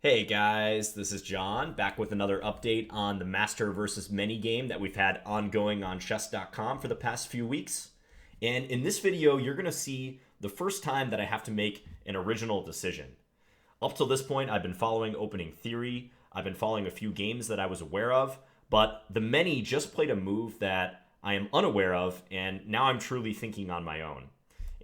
Hey guys, this is John, back with another update on the Master versus Many game that we've had ongoing on chess.com for the past few weeks. And in this video, you're going to see the first time that I have to make an original decision. Up till this point, I've been following opening theory, I've been following a few games that I was aware of, but the Many just played a move that I am unaware of, and now I'm truly thinking on my own.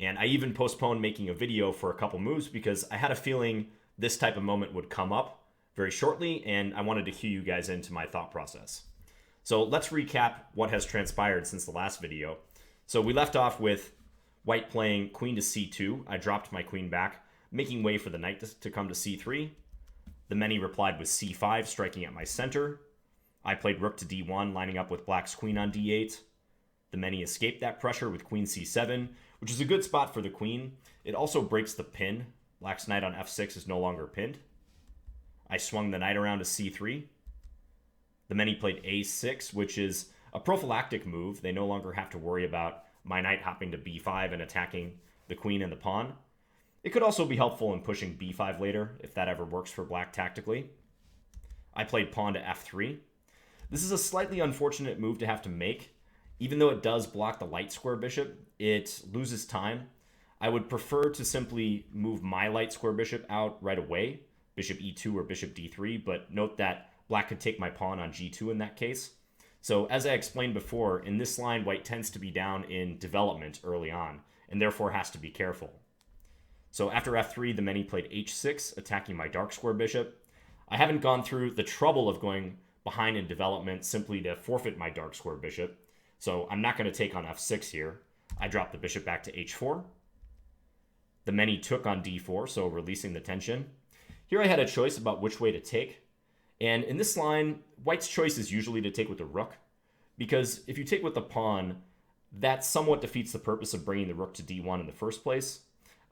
And I even postponed making a video for a couple moves because I had a feeling this type of moment would come up very shortly, and I wanted to cue you guys into my thought process. So let's recap what has transpired since the last video. So we left off with white playing queen to c2. I dropped my queen back, making way for the knight to come to c3. The Many replied with c5, striking at my center. I played rook to d1, lining up with black's queen on d8. The Many escaped that pressure with queen c7, which is a good spot for the queen. It also breaks the pin. Black's knight on f6 is no longer pinned. I swung the knight around to c3. The Many played a6, which is a prophylactic move. They no longer have to worry about my knight hopping to b5 and attacking the queen and the pawn. It could also be helpful in pushing b5 later, if that ever works for black tactically. I played pawn to f3. This is a slightly unfortunate move to have to make. Even though it does block the light square bishop, it loses time. I would prefer to simply move my light square bishop out right away, bishop e2 or bishop d3, but note that black could take my pawn on g2 in that case. So as I explained before, in this line, white tends to be down in development early on, and therefore has to be careful. So after f3, the Many played h6, attacking my dark square bishop. I haven't gone through the trouble of going behind in development simply to forfeit my dark square bishop, so I'm not going to take on f6 here. I drop the bishop back to h4. The Many took on d4, so releasing the tension. Here I had a choice about which way to take. And in this line, white's choice is usually to take with the rook, because if you take with the pawn, that somewhat defeats the purpose of bringing the rook to d1 in the first place.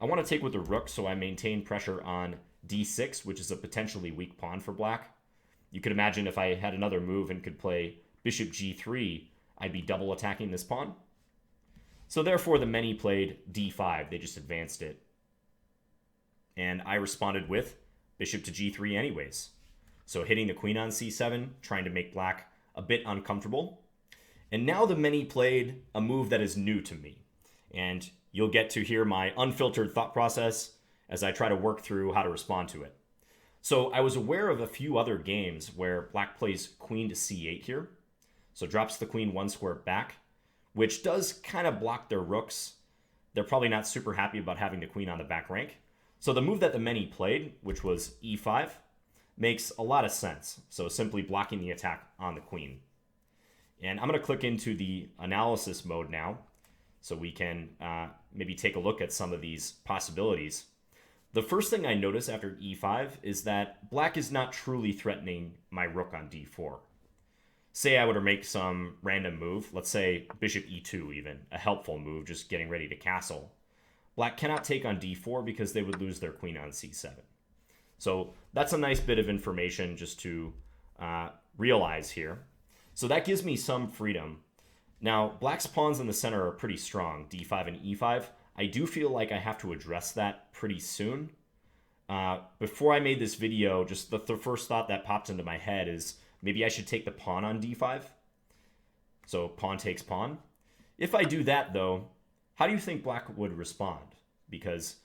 I want to take with the rook so I maintain pressure on d6, which is a potentially weak pawn for black. You could imagine if I had another move and could play bishop g3, I'd be double attacking this pawn. So therefore, the Many played d5. They just advanced it. And I responded with bishop to g3 anyways. So hitting the queen on c7, trying to make black a bit uncomfortable. And now the Many played a move that is new to me. And you'll get to hear my unfiltered thought process as I try to work through how to respond to it. So I was aware of a few other games where black plays queen to c8 here. So drops the queen one square back, which does kind of block their rooks. They're probably not super happy about having the queen on the back rank. So the move that the Many played, which was e5, makes a lot of sense. So simply blocking the attack on the queen. And I'm going to click into the analysis mode now so we can maybe take a look at some of these possibilities. The first thing I notice after e5 is that black is not truly threatening my rook on d4. Say I were to make some random move, let's say bishop e2 even, a helpful move, just getting ready to castle. Black cannot take on d4 because they would lose their queen on c7. So that's a nice bit of information just to realize here. So that gives me some freedom. Now, black's pawns in the center are pretty strong, d5 and e5. I do feel like I have to address that pretty soon. Before I made this video, just the first thought that popped into my head is maybe I should take the pawn on d5. So pawn takes pawn. If I do that, though, how do you think black would respond? Because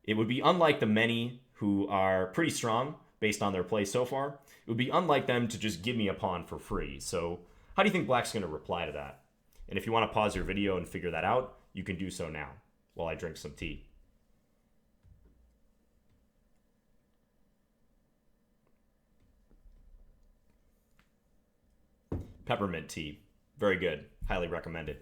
it would be unlike the Many, who are pretty strong based on their play so far. It would be unlike them to just give me a pawn for free. So how do you think black's going to reply to that? And if you want to pause your video and figure that out, you can do so now while I drink some tea. Peppermint tea. Very good. Highly recommended.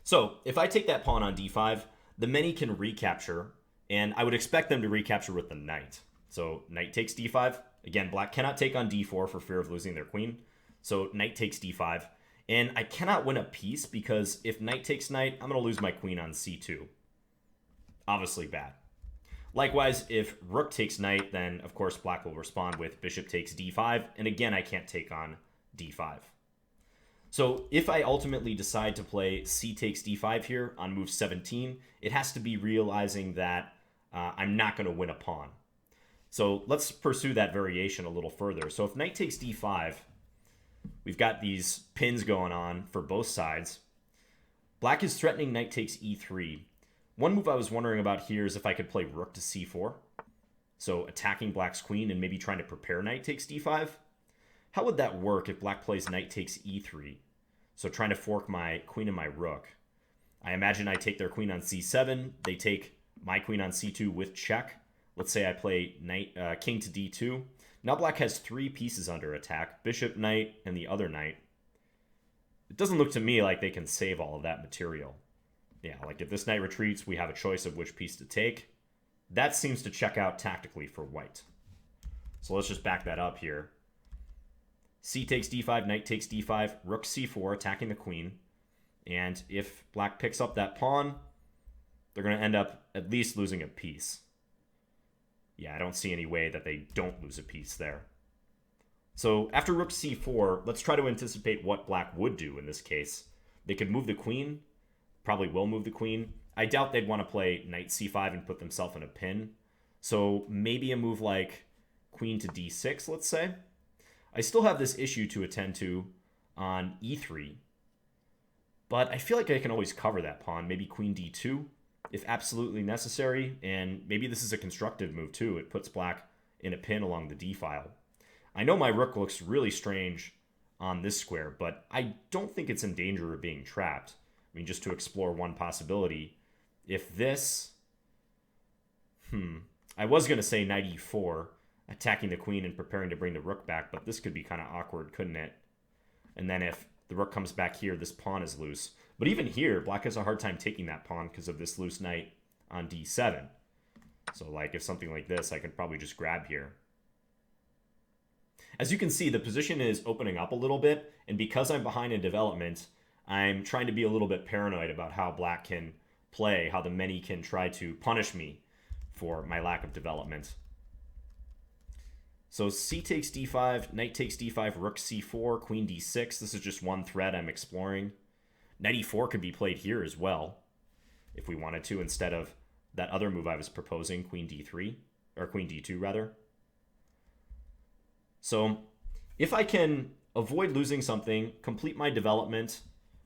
So if I take that pawn on d5, the Many can recapture, and I would expect them to recapture with the knight. So knight takes d5. Again, black cannot take on d4 for fear of losing their queen. So knight takes d5. And I cannot win a piece because if knight takes knight, I'm going to lose my queen on c2. Obviously bad. Likewise, if rook takes knight, then of course black will respond with bishop takes d5. And again, I can't take on d5. So if I ultimately decide to play c takes d5 here on move 17, it has to be realizing that I'm not going to win a pawn. So let's pursue that variation a little further. So if knight takes d5, we've got these pins going on for both sides. Black is threatening knight takes e3. One move I was wondering about here is if I could play rook to c4. So attacking black's queen and maybe trying to prepare knight takes d5. How would that work if black plays knight takes e3? So trying to fork my queen and my rook. I imagine I take their queen on c7. They take my queen on c2 with check. Let's say I play king to d2. Now black has 3 pieces under attack. Bishop, knight, and the other knight. It doesn't look to me like they can save all of that material. Yeah, like if this knight retreats, we have a choice of which piece to take. That seems to check out tactically for white. So let's just back that up here. C takes d5, knight takes d5, rook c4, attacking the queen. And if black picks up that pawn, they're going to end up at least losing a piece. Yeah, I don't see any way that they don't lose a piece there. So after rook c4, let's try to anticipate what black would do in this case. They could move the queen, probably will move the queen. I doubt they'd want to play knight c5 and put themselves in a pin. So maybe a move like queen to d6, let's say. I still have this issue to attend to on e3, but I feel like I can always cover that pawn. Maybe queen d2 if absolutely necessary, and maybe this is a constructive move too. It puts black in a pin along the d-file. I know my rook looks really strange on this square, but I don't think it's in danger of being trapped. I mean, just to explore one possibility, if this... I was going to say knight e4, attacking the queen and preparing to bring the rook back, but this could be kind of awkward, couldn't it? And then if the rook comes back here, this pawn is loose. But even here, black has a hard time taking that pawn because of this loose knight on d7. So like if something like this, I could probably just grab here. As you can see, the position is opening up a little bit, and because I'm behind in development, I'm trying to be a little bit paranoid about how black can play, how the many can try to punish me for my lack of development. So c takes d5, knight takes d5, rook c4, queen d6. This is just one thread I'm exploring. Knight e4 could be played here as well, if we wanted to, instead of that other move I was proposing, queen d3, or queen d2 rather. So if I can avoid losing something, complete my development,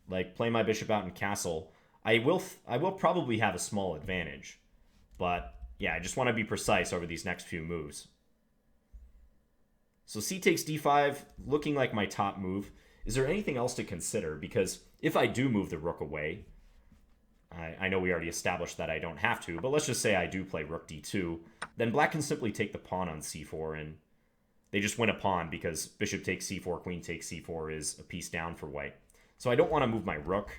like play my bishop out in castle, I will probably have a small advantage. But yeah, I just want to be precise over these next few moves. So c takes d5, looking like my top move. Is there anything else to consider? Because if I do move the rook away, I know we already established that I don't have to, but let's just say I do play rook d2, then black can simply take the pawn on c4, and they just win a pawn because bishop takes c4, queen takes c4 is a piece down for white. So I don't want to move my rook.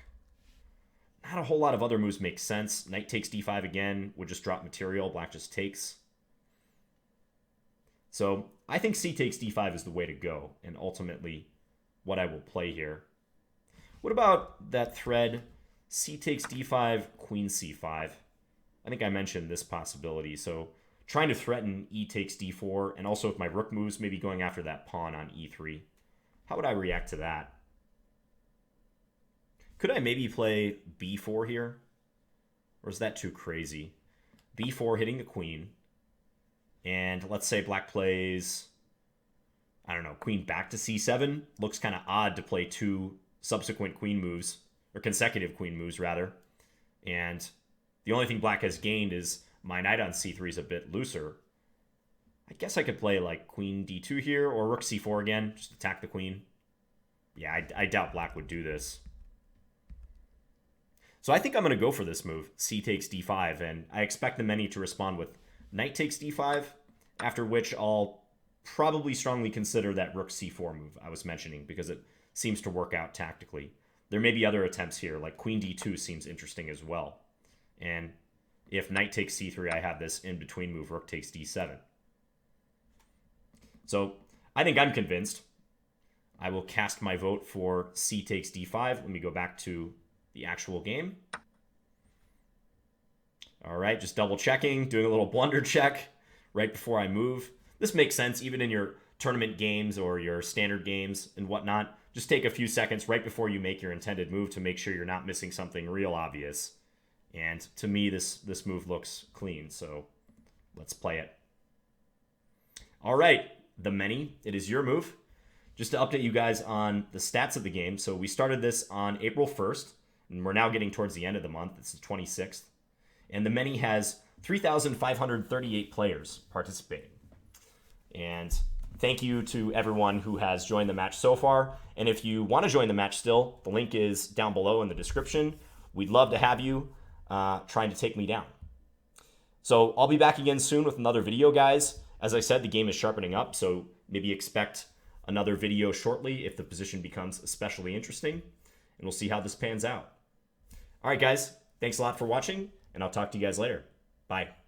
Not a whole lot of other moves make sense. Knight takes d5 again would just drop material. Black just takes. So I think c takes d5 is the way to go, and ultimately what I will play here. What about that thread c takes d5, queen c5? I think I mentioned this possibility. So trying to threaten e takes d4, and also if my rook moves, maybe going after that pawn on e3. How would I react to that? Could I maybe play b4 here? Or is that too crazy? b4 hitting the queen. And let's say black plays, I don't know, queen back to c7. Looks kind of odd to play 2 subsequent queen moves, or consecutive queen moves rather. And the only thing black has gained is my knight on c3 is a bit looser. I guess I could play like queen d2 here, or rook c4 again, just attack the queen. Yeah, I doubt black would do this. So I think I'm going to go for this move, c takes d5, and I expect the many to respond with knight takes d5, after which I'll probably strongly consider that rook c4 move I was mentioning, because it seems to work out tactically. There may be other attempts here, like queen d2 seems interesting as well. And if knight takes c3, I have this in-between move, rook takes d7. So I think I'm convinced. I will cast my vote for c takes d5. Let me go back to the actual game. All right, just double checking, doing a little blunder check right before I move. This makes sense even in your tournament games or your standard games and whatnot. Just take a few seconds right before you make your intended move to make sure you're not missing something real obvious. And to me, this move looks clean, so let's play it. All right, the many, it is your move. Just to update you guys on the stats of the game. So we started this on April 1st, and we're now getting towards the end of the month. It's the 26th. And the many has 3,538 players participating. And thank you to everyone who has joined the match so far. And if you want to join the match still, the link is down below in the description. We'd love to have you trying to take me down. So I'll be back again soon with another video, guys. As I said, the game is sharpening up, so maybe expect another video shortly if the position becomes especially interesting. And we'll see how this pans out. All right, guys. Thanks a lot for watching, and I'll talk to you guys later. Bye.